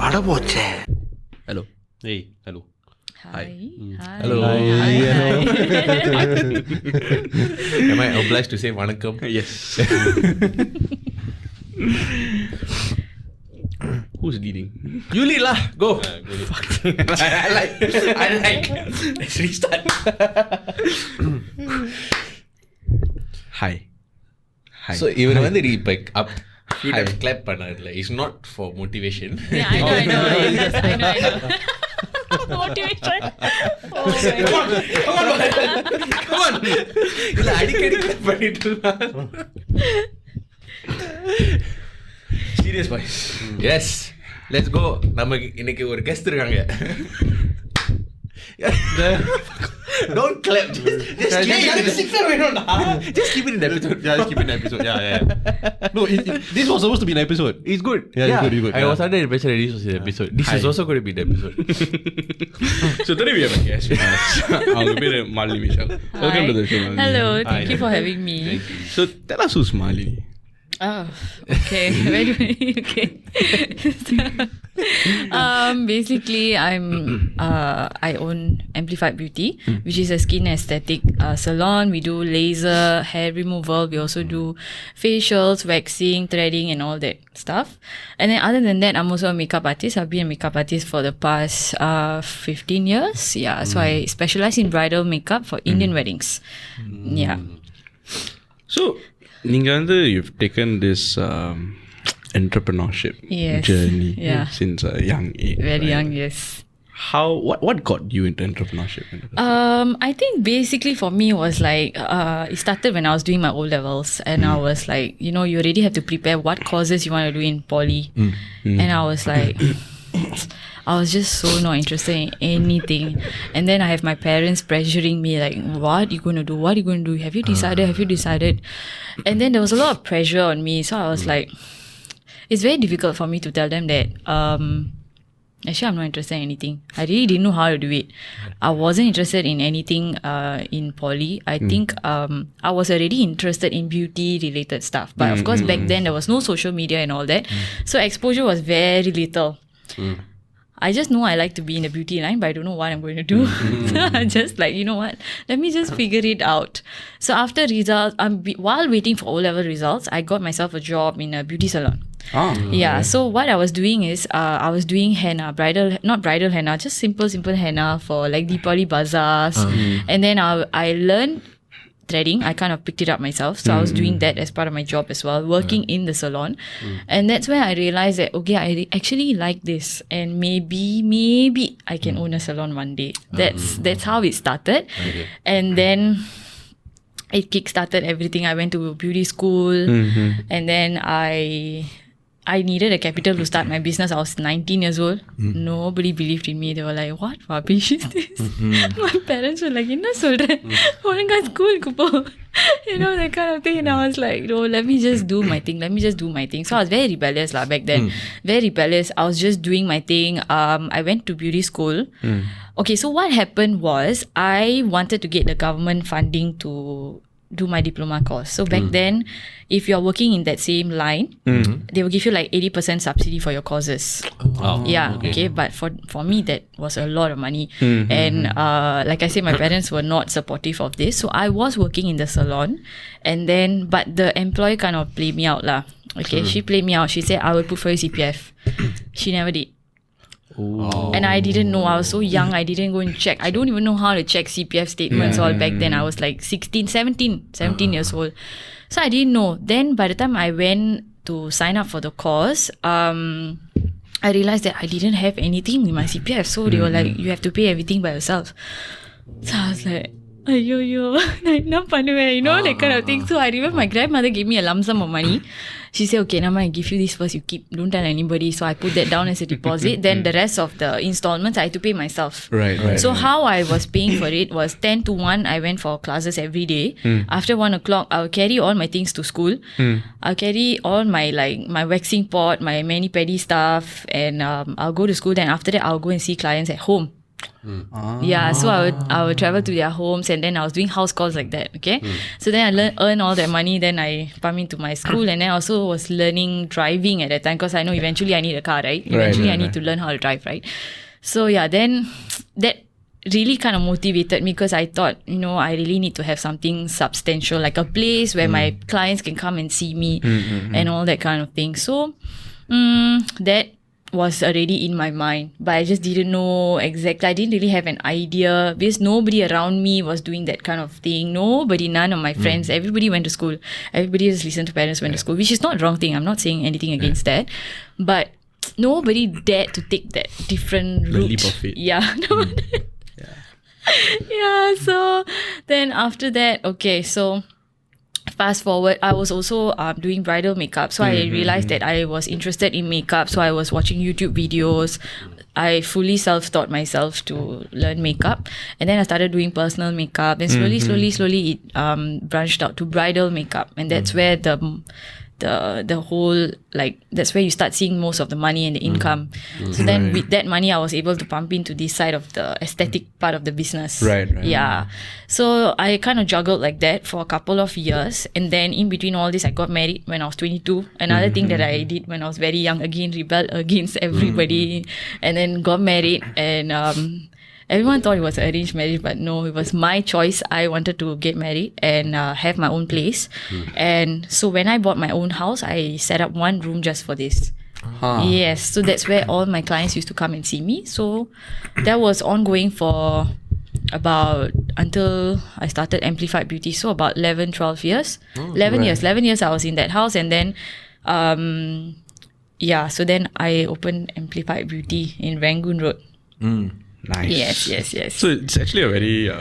அடபோச்சே. Hello. Hey, hello. Hi. Hello. Hi. Am I obliged to say vanakkam? Yes. Who's leading? You lead lah. Go. Go ahead. I like. Let's restart. Hi. Hi. So இவர் வந்து இப்ப up few times clap பண்ணாருல. It's not for motivation. Yeah, I know. Yes, I know. Motivation. Oh my God. Come on. இல்ல அடிக்கடி clap பண்ணிட்டு இருந்தா. Serious boys. Yes. Let's go. நமக்கு இன்னைக்கு ஒரு கெஸ்ட் இருக்காங்க. Don't clap. Just keep it in the episode. Just keep it in the episode. Yeah, just keep it in the episode. Yeah. No, this was supposed to be an episode. It's good. Yeah, it's good. I was under the impression that this was an episode. This is also going to be the episode. So today we have a guest with us. Our name is Malini Michelle. Welcome to the show, Malini. Hello, thank Hi. you for having me. Thank you. So tell us who's Malini. Oh, okay. Very, okay. Basically, I own M-Plified Beauty, which is a skin aesthetic salon. We do laser, hair removal. We also do facials, waxing, threading, and all that stuff. And then other than that, I'm also a makeup artist. I've been a makeup artist for the past 15 years. Yeah, so I specialize in bridal makeup for Indian weddings. Yeah. So you've taken this entrepreneurship Yes. journey since a young age. Very right? young, yes. What got you into entrepreneurship? I think basically for me was like it started when I was doing my O-levels and I was like, you already have to prepare what courses you want to do in poly. And I was like, I was just so not interested in anything. And then I have my parents pressuring me like, what are you going to do? What are you going to do? Have you decided? And then there was a lot of pressure on me. So I was like, it's very difficult for me to tell them that actually I'm not interested in anything. I really didn't know how to do it. I wasn't interested in anything in poly. I think I was already interested in beauty related stuff. But of course back then there was no social media and all that. So exposure was very little. I just know I like to be in the beauty line, but I don't know what I'm going to do. I'm just like, you know what? Let me just figure it out. So after results, while waiting for O-level results, I got myself a job in a beauty salon. Yeah, so what I was doing is I was doing henna, not bridal henna, just simple henna for like Deepavali bazaars. And then I learned threading. I kind of picked it up myself. So I was doing that as part of my job as well, working in the salon. And that's where I realized that, okay, I actually like this. And maybe I can own a salon one day. That's how it started. Okay. And then it kick-started everything. I went to beauty school and then I needed a capital to start my business. I was 19 years old. Nobody believed in me. They were like, what rubbish is this? My parents were like, enna solra? Olunga school ku po. That kind of thing. And I was like, no, let me just do my thing. So I was very rebellious back then. Very rebellious. I was just doing my thing. I went to beauty school. Okay, so what happened was I wanted to get the government funding to do my diploma course. So back then, if you're working in that same line, they will give you like 80% subsidy for your courses. Okay. But for me, that was a lot of money. And like I said, my parents were not supportive of this. So I was working in the salon, and then but the employer kind of played me out lah. Okay, she played me out. She said, I will put for your CPF. She never did. And I didn't know. I was so young. I didn't go and check. I don't even know how to check CPF statements all back then. I was like 17 years old. So I didn't know. Then by the time I went to sign up for the course, I realized that I didn't have anything in my CPF. So they were like, you have to pay everything by yourself. So I was like, ஐயோ நான் என்ன பண்ணுவேன் that kind of thing. So I remember my grandmother gave me a lump sum of money. She said, okay, Nama, I give you this first, you keep, don't tell anybody. So I put that down as a deposit. Then the rest of the installments I had to pay myself. Right. So how I was paying for it was 10 to 1. I went for classes every day. After 1 o'clock, I'll carry all my things to school. I'll carry all my my waxing pot, my mani-pedi stuff, and I'll go to school. Then after that, I'll go and see clients at home. Yeah, so I would travel to their homes, and then I was doing house calls like that. Okay, so then I earn all that money. Then I pump into my school, and then I also was learning driving at that time because I know eventually I need a car, right? Eventually I need to learn how to drive, right? So yeah, then that really kind of motivated me because I thought, I really need to have something substantial, like a place where my clients can come and see me and all that kind of thing. So that was already in my mind, but I just didn't know exactly. I didn't really have an idea because nobody around me was doing that kind of thing. None of my friends, everybody went to school. Everybody just listened to parents, went to school, which is not the wrong thing. I'm not saying anything against that, but nobody dared to take that different route. The leap of faith. Yeah. Yeah, so then after that, okay, so fast forward, I was also doing bridal makeup. So I realized that I was interested in makeup. So I was watching YouTube videos. I fully self-taught myself to learn makeup. And then I started doing personal makeup. Then slowly it branched out to bridal makeup. And that's where the whole, like, that's where you start seeing most of the money and the income. So then with that money, I was able to pump into this side of the aesthetic part of the business. Right. Yeah. So I kind of juggled like that for a couple of years. And then in between all this, I got married when I was 22. Another thing that I did when I was very young, again, rebelled against everybody. And then got married, and everyone thought it was an arranged marriage, but no, it was my choice. I wanted to get married and have my own place. And so when I bought my own house, I set up one room just for this. Yes, so that's where all my clients used to come and see me. So that was ongoing for about until I started M-Plified Beauty. So about 11, 12 years. 11 years I was in that house. And then so then I opened M-Plified Beauty in Rangoon Road. Nice. Yes. So it's actually a very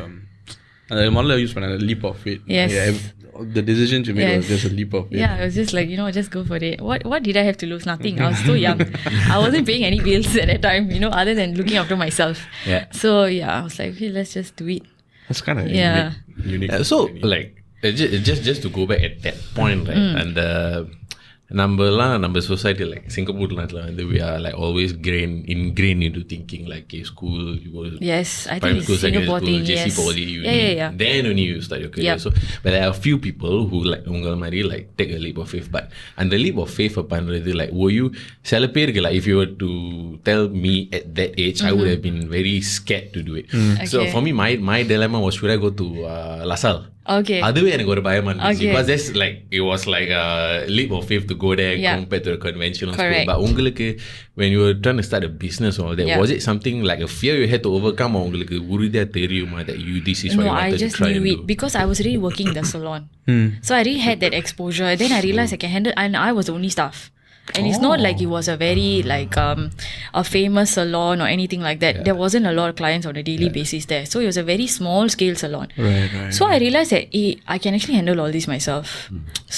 model I used for a leap of faith. Yes. The decisions you made was just a leap of faith. Yeah, I was just like, just go for it. What did I have to lose? Nothing. I was so young. I wasn't paying any bills at that time, other than looking after myself. Yeah. So yeah, I was like, okay, let's just do it. That's kind of unique. So like just to go back at that point, right? And நம்ம society like Singapore we are like always ingrained into thinking like school, you go I primary think school, it's Singapore secondary school, thing. JC, Poly, uni, Yeah. then only you start your career. So but there are a few people who like ungal mari like take a leap of faith, but and the leap of faith பண்றது like were you சில பேருக்கு like if you were to tell me at that age I would have been very scared to do it. So for me my dilemma was, should I go to LaSalle? Okay. அதுவே எனக்கு ஒரு பயமா இருந்துச்சு because that's like it was like a leap of faith to go there compared to a conventional school. But உங்களுக்கு when you were trying to start a business or that, was it something like a fear you had to overcome, or உங்களுக்கு உறுதியா தெரியுமா that this is what you wanted to try and do? No, I just knew it because I was really working in the salon. So I really had that exposure. Then I realized I can handle, and I was the only staff. And it's not like it was a very like a famous salon or anything like that. There wasn't a lot of clients on a daily basis there. So it was a very small scale salon. Right. So I realized that I can actually handle all this myself.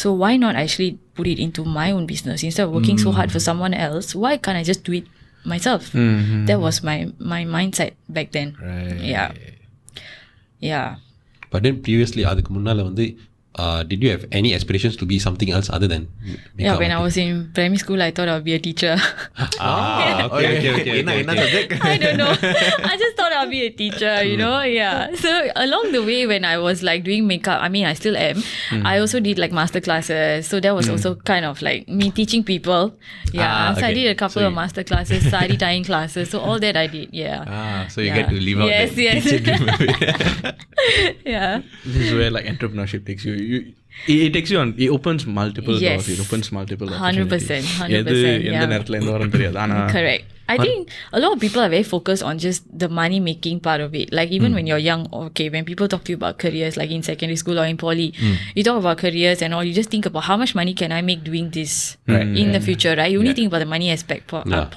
So why not actually put it into my own business? Instead of working so hard for someone else, why can't I just do it myself? That was my mindset back then. Right. Yeah. But then previously அதுக்கு முன்னால வந்து did you have any aspirations to be something else other than makeup? When I was in primary school, I thought I would be a teacher. Okay. என்ன subject? I don't know. I just thought I'll be a teacher, Yeah. So along the way, when I was like doing makeup, I mean, I still am. I also did like master classes. So that was also kind of like me teaching people. Yeah. So I did a couple of master classes, sari tying classes. So all that I did. Yeah. So you get to live out that teacher dream. Yeah. This is where like entrepreneurship takes you. It takes you on. It opens multiple doors. It opens multiple 100%. 100%. எந்த நேரத்துல எந்த வரும் தெரியாது. ஆனா correct. I think a lot of people are very focused on just the money making part of it. Like even when you're young, okay, when people talk to you about careers, like in secondary school or in poly, you talk about careers and all, you just think about how much money can I make doing this in the future, right? You only think about the money aspect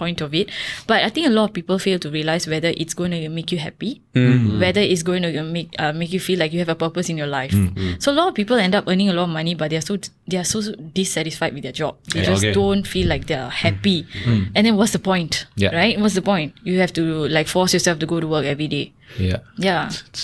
point of it. But I think a lot of people fail to realize whether it's going to make you happy, whether it's going to make you feel like you have a purpose in your life. So a lot of people end up earning a lot of money, but they are so dissatisfied with their job. They just don't feel like they're happy. And then what's the point? Right? What's the point? You have to like force yourself to go to work every day. Yeah. It's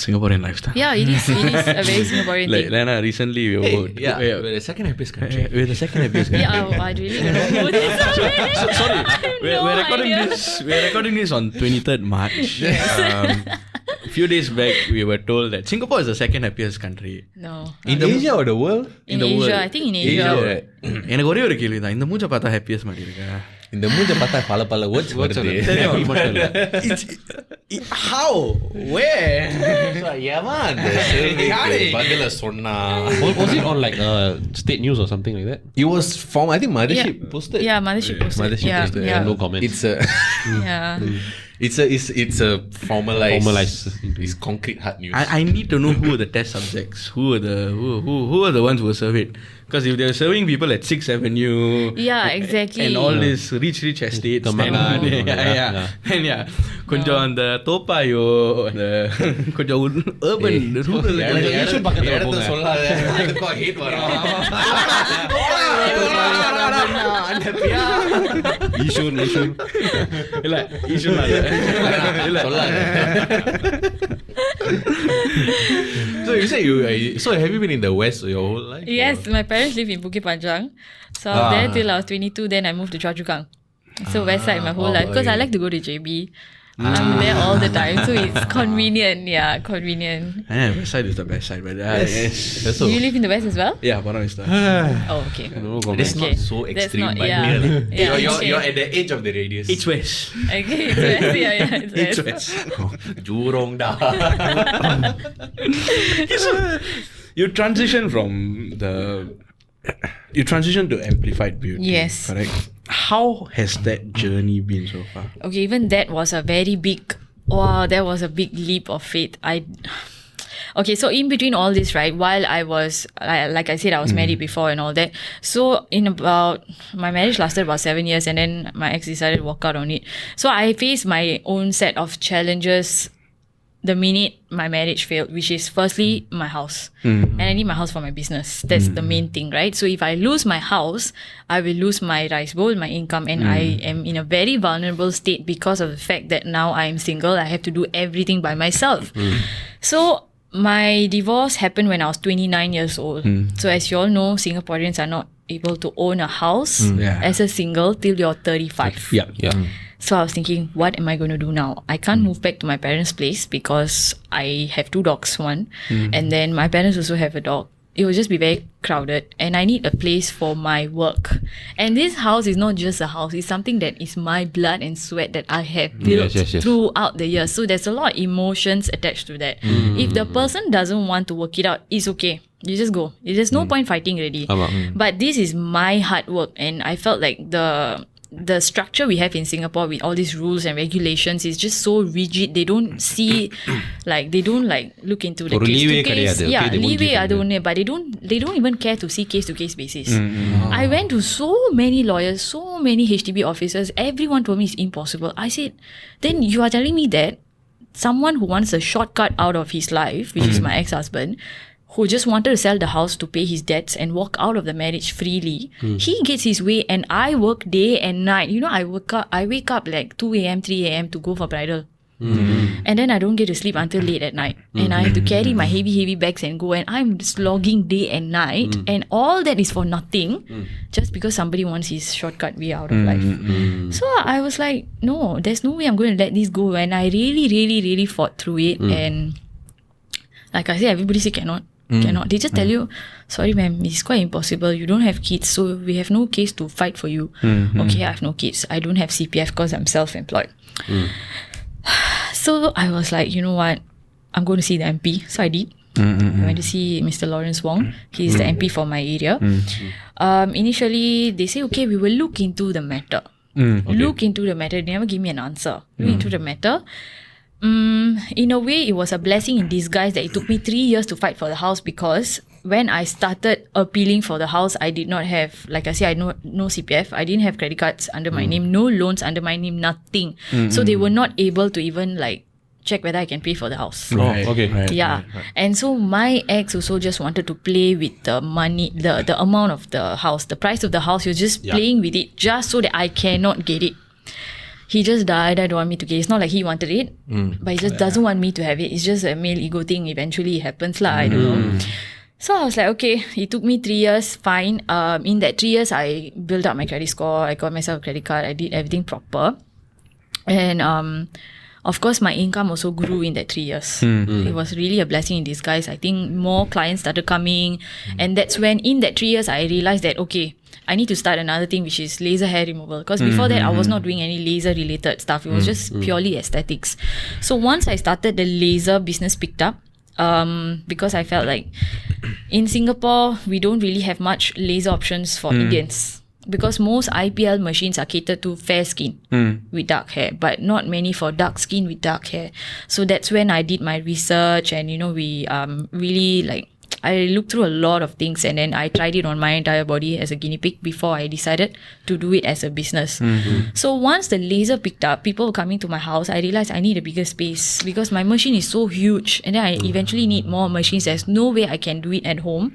Singaporean lifestyle. Yeah, it is a very Singaporean Like thing. Lena, recently we were We're the second happiest country. we're the second happiest country. Yeah, I really don't know who this is. Sorry, we're recording idea. this. We're recording this on 23rd March. A few days back, we were told that Singapore is the second happiest country No. In Asia or the world? In the Asia, world. I think in Asia. right? எனக்கு ஒரே ஒரு கேள்வி தான் இந்த மூஞ்ச பார்த்தா happiest மாதிரி இருக்கா இந்த மூஞ்ச பார்த்தா பல words வருது. How? Where? எவன் அந்த கேள்விக்கு பதில சொன்னா? Was it on like state news or something like that? It was from, I think, Mothership posted. Yeah, Mothership posted. Mothership Yeah, posted. yeah. No comments. It's a Yeah. it's a formalized. It's concrete hard news. I need to know who are the test subjects. Who are the ones who were surveyed? Because if they're serving people at 6th Avenue, Yeah, exactly. and all this rich estates, Temangan, and கொஞ்சம் அந்த தோப்பாயோ அந்த கொஞ்சம் urban rural இடத்த சொல்லாத. அதுக்கும் hate வரும். Yishun. இல்ல ஈஷுனா இல்ல சொல்லாத. So you say so have you been in the West your whole life? Yes, my parents live in Bukit Panjang. So I was there till I was 22. Then I moved to Choa Chu Kang. So West Side my whole life. Because I like to go to JB. I'm there all the time. So it's convenient. Yeah, convenient. West side is the best side, but That's so. You live in the West as well? yeah, Buona Vista. Oh, okay. No comment. That's not Okay. so That's extreme, not- but yeah. nearly. Yeah, You're okay. at the edge of the radius. It's West. Okay, it's West. Yeah, it's West. West. Jurong dah. You transition to M-Plified Beauty. Yes. Correct. How has that journey been so far? Okay, even that was a very big, wow, that was a big leap of faith. Okay, so in between all this, right, while I was, like I said, I was married before and all that. So my marriage lasted about 7 years and then my ex decided to walk out on it. So I faced my own set of challenges the minute my marriage failed, which is firstly my house. And I need my house for my business. That's the main thing, right? So if I lose my house, I will lose my rice bowl, my income, and I am in a very vulnerable state because of the fact that now I am single. I have to do everything by myself. So my divorce happened when I was 29 years old. So as you all know, Singaporeans are not able to own a house as a single till you're 35. Yeah. So I was thinking, what am I going to do now? I can't move back to my parents' place because I have 2 dogs, one. And then my parents also have a dog. It will just be very crowded. And I need a place for my work. And this house is not just a house. It's something that is my blood and sweat that I have built Yes. throughout the years. So there's a lot of emotions attached to that. If the person doesn't want to work it out, it's okay. You just go. There's no point fighting already. But this is my hard work. And I felt like the structure we have in Singapore with all these rules and regulations is just so rigid. They don't see, they don't look into the ஒரு case leeway to case. கிடையாது. Yeah, Okay, they won't leeway give அது you. ஒண்ணு, but they don't even care to see case to case basis. I went to so many lawyers, so many HDB officers. Everyone told me it's impossible. I said, then you are telling me that someone who wants a shortcut out of his life, which is my ex-husband, who just wanted to sell the house to pay his debts and walk out of the marriage freely, he gets his way and I work day and night. You know, I wake up like 2 a.m., 3 a.m. to go for bridal. And then I don't get to sleep until late at night. And I have to carry my heavy bags and go, and I'm slogging day and night. And all that is for nothing, just because somebody wants his shortcut way out of life. So I was like, no, there's no way I'm going to let this go. And I really, really, really fought through it. And like I said, everybody say cannot. They just tell you, sorry ma'am, it's quite impossible. You don't have kids, so we have no case to fight for you. Okay, I have no kids. I don't have CPF because I'm self-employed. So I was like, you know what? I'm going to see the MP. So I did. I went to see Mr. Lawrence Wong. He's the MP for my area. Initially, they say, okay, we will look into the matter. Look into the matter. They never give me an answer. Look into the matter. In a way, it was a blessing in disguise that it took me 3 years to fight for the house, because when I started appealing for the house, I did not have, like I said, I no CPF. I didn't have credit cards under my name, no loans under my name, nothing. So they were not able to even check whether I can pay for the house. Right. Okay. Yeah. And so my ex also just wanted to play with the money, the amount of the house, the price of the house. He was just playing with it just so that I cannot get it. he just died. I don't want me to get. It's not like he wanted it, but he just doesn't want me to have it. It's just a male ego thing. Eventually, it happens lah. I don't know. So I was like, okay. It took me 3 years. Fine. In that 3 years, I built up my credit score. I got myself a credit card. I did everything proper, and of course, my income also grew in that 3 years. It was really a blessing in disguise. I think more clients started coming, and that's when in that 3 years I realized that okay, I need to start another thing, which is laser hair removal. Because before that, I was not doing any laser related stuff. It was just purely aesthetics. So once I started, the laser business picked up. Because I felt like in Singapore, we don't really have much laser options for Indians. Because most IPL machines are catered to fair skin with dark hair, but not many for dark skin with dark hair. So that's when I did my research, and we really like, I looked through a lot of things, and then I tried it on my entire body as a guinea pig before I decided to do it as a business. So once the laser picked up, people were coming to my house. I realized I need a bigger space because my machine is so huge, and then I eventually need more machines. There's no way I can do it at home.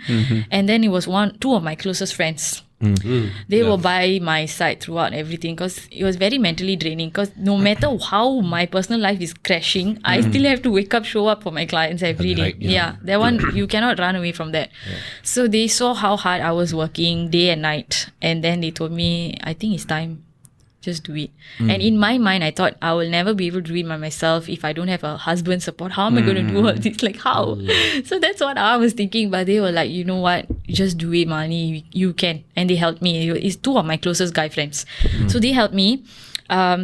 And then it was two of my closest friends. They were by my side throughout everything, because it was very mentally draining, because no matter how my personal life is crashing, I still have to wake up, show up for my clients every day. That one, you cannot run away from that. So they saw how hard I was working day and night, and then they told me, I think it's time, just do it. And in my mind, I thought I will never be able to do it by myself if I don't have a husband support. How am I going to do all this? Like, how? So that's what I was thinking. But they were like, you know what? Just do it, Malini. You can. And they helped me. It's two of my closest guy friends. So they helped me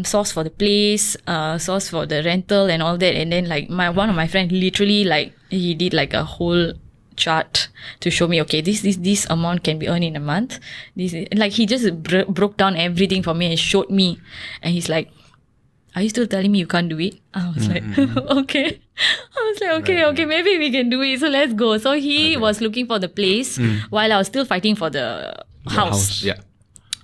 source for the place, source for the rental and all that. And then like one of my friends literally like, he did like a whole chart to show me, okay, this amount can be earned in a month. Like he just broke down everything for me and showed me, and he's like, are you still telling me you can't do it? I was like, okay. I was like, okay, maybe we can do it, so let's go. So he was looking for the place while I was still fighting for the house.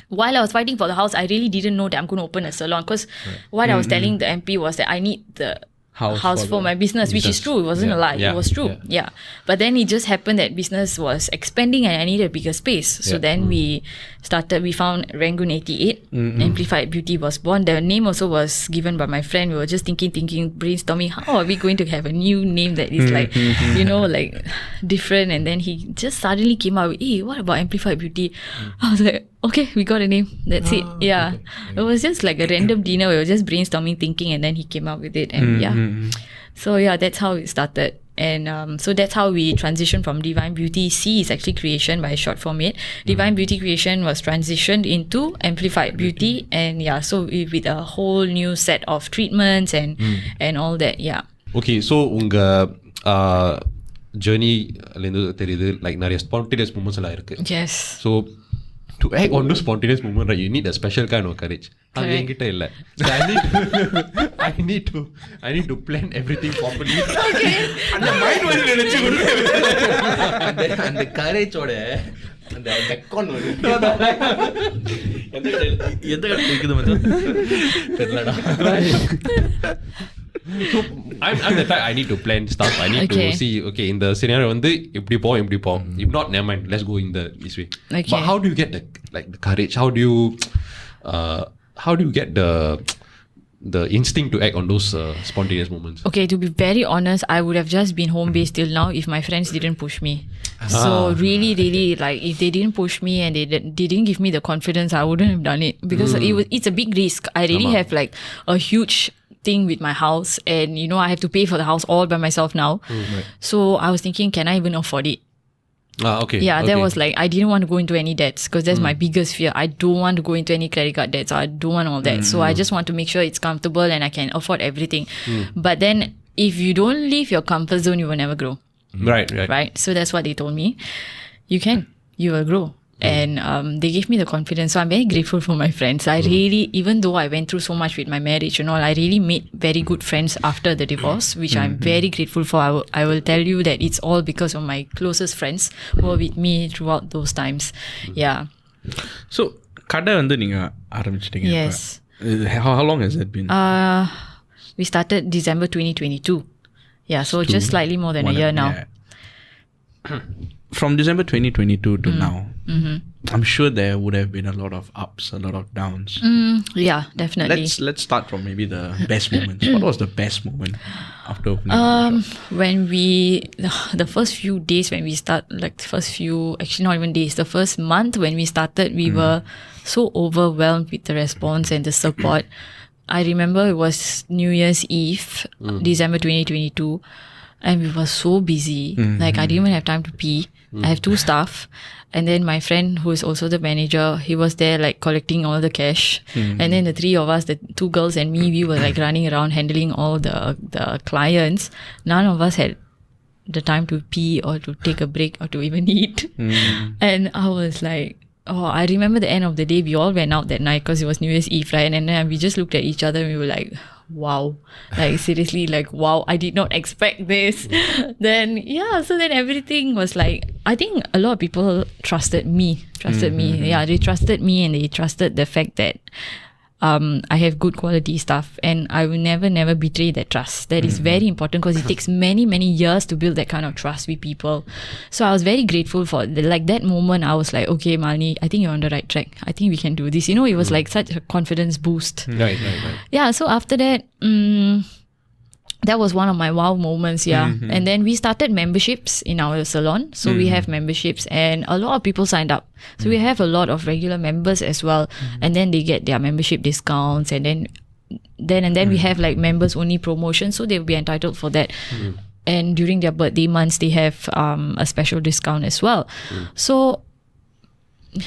While I was fighting for the house, I really didn't know that I'm going to open a salon, because what I was telling the MP was that I need the house for my business, which is true. It wasn't a lie. It was true. But then it just happened that business was expanding and I needed a bigger space. So then we found Rangoon 88. M-Plified Beauty was born. The name also was given by my friend. We were just thinking, brainstorming, how are we going to have a new name that is like, like different? And then he just suddenly came out with, hey, what about M-Plified Beauty? I was like, okay, we got a name. That's it. Yeah. It was just like a random dinner. We were just brainstorming, thinking, and then he came out with it. And so that's how it started. And so that's how we transitioned from Divine Beauty. C is actually creation by short form it. Divine Beauty Creation was transitioned into M-Plified Beauty. And so with a whole new set of treatments and all that. Okay, so unga journey like நிறைய spontaneous moments எல்லாம் இருக்கு. Yes. So to act on those spontaneous moments, right, you need a special kind of courage. அது என்கிட்ட இல்ல. I need to plan everything properly. அந்த mind வந்து நினைச்சு அந்த கரேஜோட அந்த டெக்கான் வந்து எந்த இருக்குது மச்சான் தெரியலடா. So I'm the type I need to plan stuff. I need to see, okay, in the scenario வந்து இப்படி போம். If not, never mind, let's go in this way. But how do you get the courage? How do you get the instinct to act on those spontaneous moments? Okay, to be very honest, I would have just been home based till now if my friends didn't push me. So really, like, if they didn't push me and they didn't give me the confidence, I wouldn't have done it, because it's a big risk. I really have like a huge thing with my house, and I have to pay for the house all by myself now. So I was thinking, can I even afford it? That was like, I didn't want to go into any debts, because that's my biggest fear. I don't want to go into any credit card debts. I don't want all that. So I just want to make sure it's comfortable and I can afford everything. But then if you don't leave your comfort zone, you will never grow. Right. So that's what they told me. You will grow. And they gave me the confidence. So I'm very grateful for my friends. I really, even though I went through so much with my marriage and all, I really made very good friends after the divorce, which I'm very grateful for. I will tell you that it's all because of my closest friends who were with me throughout those times. So, கடை வந்து நீங்க ஆரம்பிச்சிட்டீங்க. Yes. How long has that been? We started December 2022. So just slightly more than a year now. From December 2022 to now, I'm sure there would have been a lot of ups, a lot of downs. Yeah, definitely. Let's start from maybe the best moments. What was the best moment after opening? When the first few days when we start, like the first few, actually not even days, the first month when we started, we were so overwhelmed with the response and the support. I remember it was New Year's Eve, December 2022, and we were so busy. Like I didn't even have time to pee. I have 2 staff. And then my friend, who is also the manager, he was there like collecting all the cash. And then the 3 of us, the 2 girls and me, we were like running around handling all the clients. None of us had the time to pee or to take a break or to even eat. And I was like, I remember the end of the day, we all went out that night because it was New Year's Eve, right? And then we just looked at each other and we were like, wow, like seriously, like wow, I did not expect this. Then so then everything was like, I think a lot of people trusted me. Yeah, they trusted me and they trusted the fact that I have good quality stuff, and I will never betray that trust. That is very important because it takes many years to build that kind of trust with people. So I was very grateful for that moment. I was like, okay, Malini, I think you're on the right track. I think we can do this. It was like such a confidence boost. Right. Yeah, so after that, that was one of my wow moments, And then we started memberships in our salon. So we have memberships and a lot of people signed up. So we have a lot of regular members as well. And then they get their membership discounts, and then we have like members only promotions. So they'll be entitled for that. And during their birthday months, they have a special discount as well. So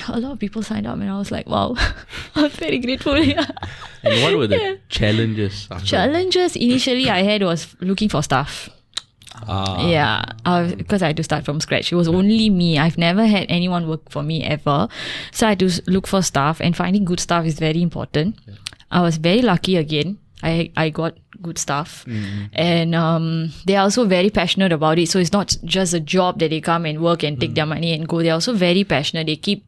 a lot of people signed up and I was like, wow, I was very grateful. And what were the challenges? Challenges initially I had was looking for staff. Because I had to start from scratch. It was only me. I've never had anyone work for me ever. So I had to look for staff, and finding good staff is very important. I was very lucky again. I got good staff, and they are also very passionate about it. So it's not just a job that they come and work and take their money and go. They're also very passionate. They keep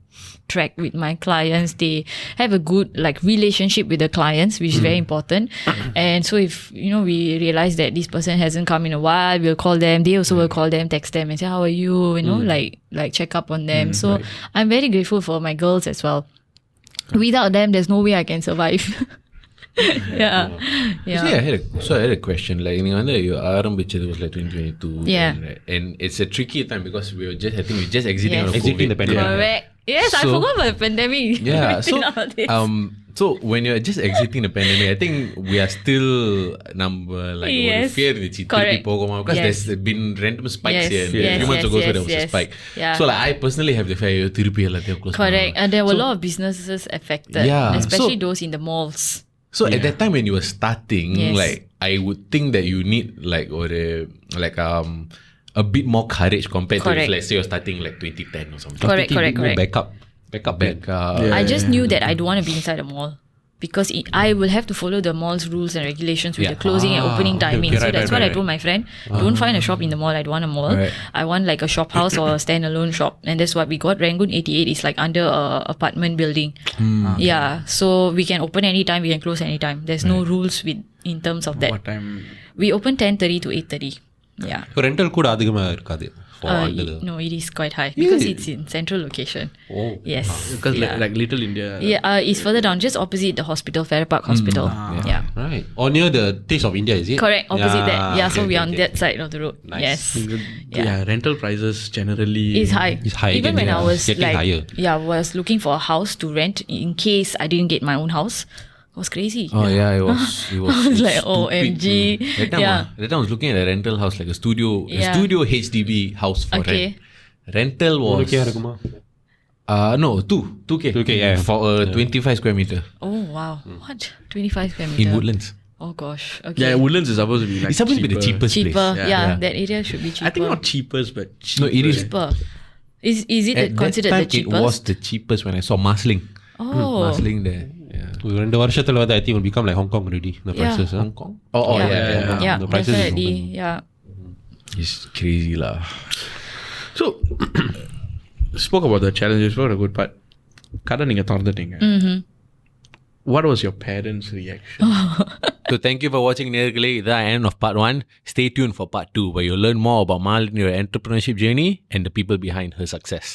track with my clients. They have a good relationship with the clients, which is very important. And so if we realize that this person hasn't come in a while, we'll call them. They also will call them, text them and say, how are you? Like check up on them. So I'm very grateful for my girls as well. Without them, there's no way I can survive. Yeah. I had a question. Like, your ஆரம்பிச்சது was like 2022. And it's a tricky time because we were just exiting out of COVID. Exiting the pandemic. Correct. Yes, I forgot about the pandemic. Yeah. So when you're just exiting the pandemic, I think we are still ஒரு fear இருந்துச்சு திருப்பி போகுமா, because there's been random spikes here. A few months ago, so there was a spike. So like I personally have the fear திருப்பி எல்லாத்தையும் close. Correct. And there were a lot of businesses affected, especially those in the malls. So at that time when you were starting, like I would think that you need a bit more courage compared to if, let's say you're starting like 2010 or something. Correct. Backup. I just knew that I don't want to be inside a mall, because I will have to follow the mall's rules and regulations with the closing and opening timing. So that's what I told my friend. Don't find a shop in the mall. I don't want a mall. I want like a shop house or a standalone shop. And that's what we got. Rangoon 88 is like under a apartment building. So we can open anytime, we can close anytime. There's no rules in terms of that. What time? We open 10:30 to 8:30. Yeah. Rental கூட அதிகமா இருக்காது. No, it is quite high because it's in central location. Yes. Because like Little India. It's further down, just opposite the hospital, Farrer Park Hospital. Right. Or near the Taste of India, is it? Correct, opposite that. So we're on that side of the road. Nice. Yes. Rental prices generally is high. It's high. Even when I was getting higher. was looking for a house to rent in case I didn't get my own house. It was crazy. It was like stupid. OMG. That time I was looking at a rental house, like a studio HDB house for rent. Rental was no 2K for a 25 square meter. Oh wow. What? 25 square meter in Woodlands. Oh gosh. Okay. Yeah, Woodlands is supposed to be like it's supposed to be the cheapest cheaper. place. That area should be cheaper. I think not cheapest, but cheaper. No, it is cheaper. Is it at considered that time, the cheapest? It was the cheapest when I saw Marsiling. Marsiling there. ரெண்டு வருஷத்துல I think it will become like Hong Kong already, the prices. Hong Kong? The prices definitely. It's crazy lah. So spoke about the challenges, what a good part. கடை நீங்க திறந்துட்டீங்க. What was your parents' reaction? So thank you for watching நேயர்களே. This is the end of part 1. Stay tuned for part 2 where you'll learn more about Malini, your entrepreneurship journey and the people behind her success.